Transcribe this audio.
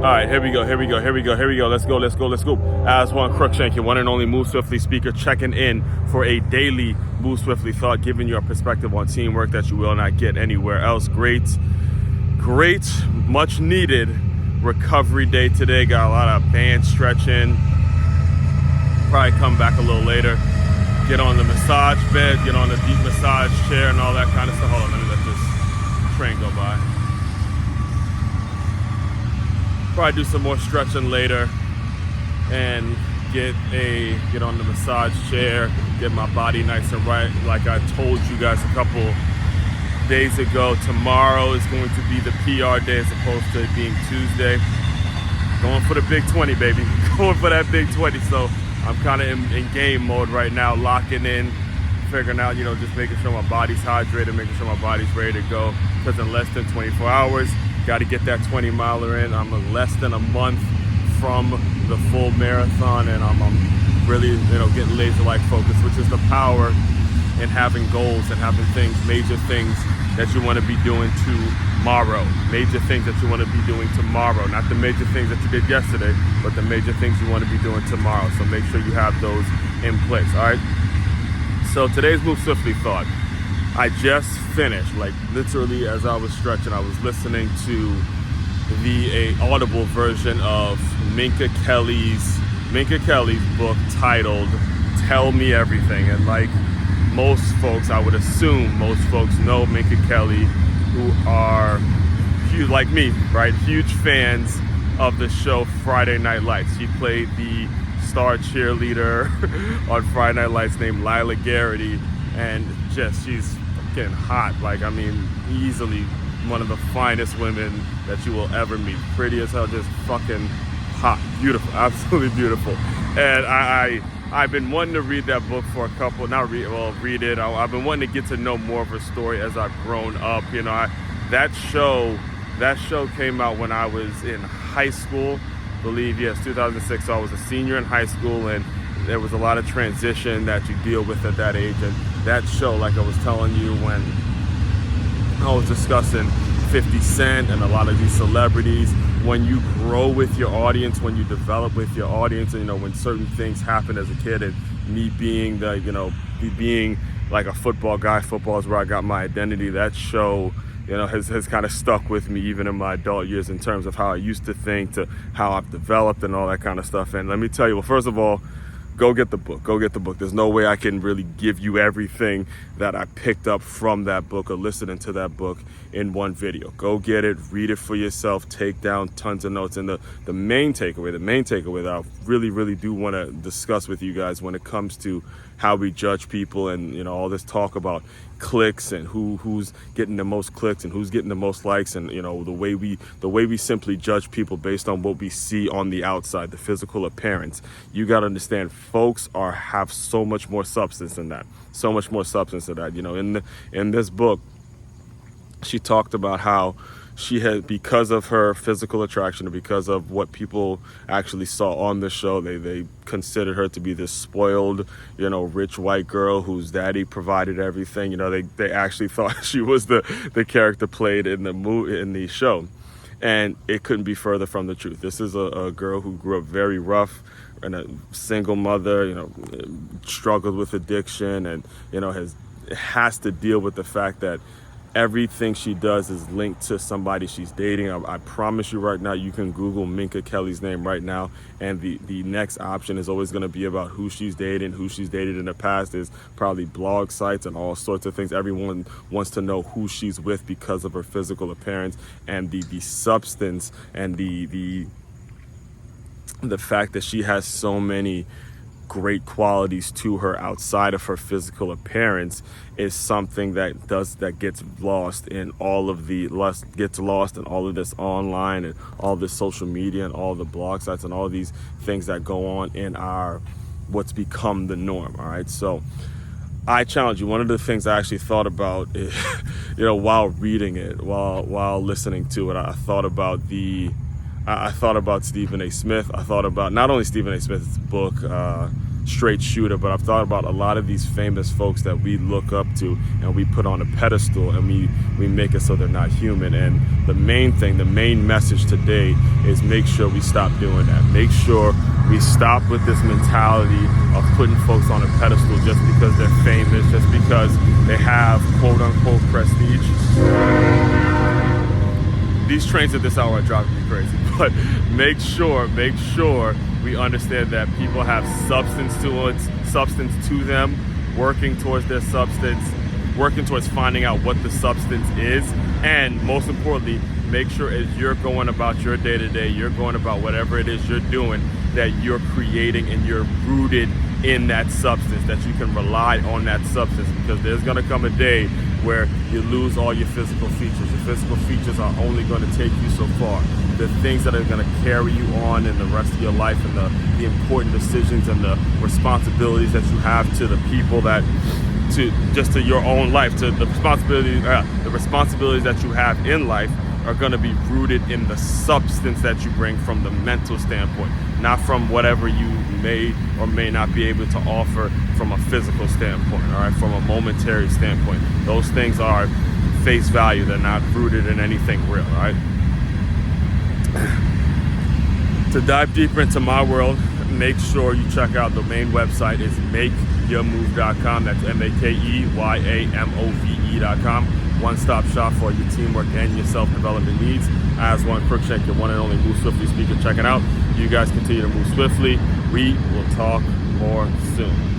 All right, here we go. Let's go. Aswand Cruickshank, your one and only Move Swiftly speaker, checking in for a daily Move Swiftly thought, giving you a perspective on teamwork that you will not get anywhere else. Great, much needed recovery day today. Got a lot of band stretching. Probably come back a little later. Get on the massage bed, get on the deep massage chair and all that kind of stuff. Hold on, let me let this train go by. Probably do some more stretching later and get on the massage chair, get my body nice and right. Like I told you guys a couple days ago, tomorrow is going to be the PR day as opposed to it being Tuesday. Going for the big 20, baby. Going for that big 20. So I'm kind of in game mode right now, locking in, figuring out, just making sure my body's hydrated, making sure my body's ready to go. Because in less than 24 hours, got to get that 20-miler in. I'm less than a month from the full marathon, and I'm really, getting laser-like focused, which is the power in having goals and having things, major things that you want to be doing tomorrow. Major things that you want to be doing tomorrow. Not the major things that you did yesterday, but the major things you want to be doing tomorrow. So make sure you have those in place, all right? So today's Move Swiftly thought. I just finished, like literally as I was stretching, I was listening to the audible version of Minka Kelly's book titled Tell Me Everything. And like most folks, I would assume most folks know Minka Kelly, who are huge, like me, right? Huge fans of the show Friday Night Lights. She played the star cheerleader on Friday Night Lights named Lila Garrity, and she's getting hot. Like, I mean, easily one of the finest women that you will ever meet. Pretty as hell, just fucking hot, beautiful, absolutely beautiful. And I've been wanting to read that book for read it. I've been wanting to get to know more of her story as I've grown up. That show came out when I was in high school, I believe, yes, 2006. So I was a senior in high school, and there was a lot of transition that you deal with at that age. And that show, like I was telling you when I was discussing 50 Cent and a lot of these celebrities, when you grow with your audience, when you develop with your audience, and when certain things happen as a kid, and me being being like a football guy, football is where I got my identity. That show, has kind of stuck with me even in my adult years in terms of how I used to think to how I've developed and all that kind of stuff. And let me tell you, well, first of all, go get the book. There's no way I can really give you everything that I picked up from that book or listening to that book in one video. Go get it, read it for yourself, take down tons of notes. And the main takeaway that I really, really do want to discuss with you guys when it comes to how we judge people and, all this talk about clicks and who's getting the most clicks and who's getting the most likes, and the way we simply judge people based on what we see on the outside, the physical appearance. You got to understand, folks have so much more substance than that. In this book, she talked about how she had, because of her physical attraction, or because of what people actually saw on the show, they considered her to be this spoiled, rich white girl whose daddy provided everything. They actually thought she was the character played in the show, and it couldn't be further from the truth. This is a girl who grew up very rough, and a single mother, struggled with addiction, and has to deal with the fact that everything she does is linked to somebody she's dating. I promise you right now, you can Google Minka Kelly's name right now, and the next option is always going to be about who she's dated in the past. There's probably blog sites and all sorts of things. Everyone wants to know who she's with because of her physical appearance and the substance and the fact that she has so many great qualities to her outside of her physical appearance is something that gets lost in all of this online and all this social media and all the blog sites and all these things that go on in what's become the norm. All right, so I challenge you. One of the things I actually thought about is, while reading it, while listening to it, I thought about Stephen A. Smith. I thought about not only Stephen A. Smith's book, straight shooter, but I've thought about a lot of these famous folks that we look up to and we put on a pedestal, and we make it so they're not human. And the main message today is make sure we stop doing that. Make sure we stop with this mentality of putting folks on a pedestal just because they're famous, just because they have quote unquote prestige. These trains at this hour are driving me crazy, but make sure we understand that people have substance to them, working towards their substance, working towards finding out what the substance is, and most importantly, make sure as you're going about your day-to-day, you're going about whatever it is you're doing, that you're creating and you're rooted in that substance, that you can rely on that substance, because there's going to come a day where you lose all your physical features. Your physical features are only going to take you so far. The things that are going to carry you on in the rest of your life, and the important decisions and the responsibilities that you have to the people to your own life, to the responsibilities that you have in life, are going to be rooted in the substance that you bring from the mental standpoint, not from whatever you may or may not be able to offer from a physical standpoint, all right, from a momentary standpoint. Those things are face value. They're not rooted in anything real, all right? To dive deeper into my world, make sure you check out the main website is makeyourmove.com. That's MAKEYAMOVE.com. One-stop shop for your teamwork and your self-development needs. Aswand Cruickshank, your one and only Move Swiftly speaker, checking out. You guys continue to move swiftly. We will talk more soon.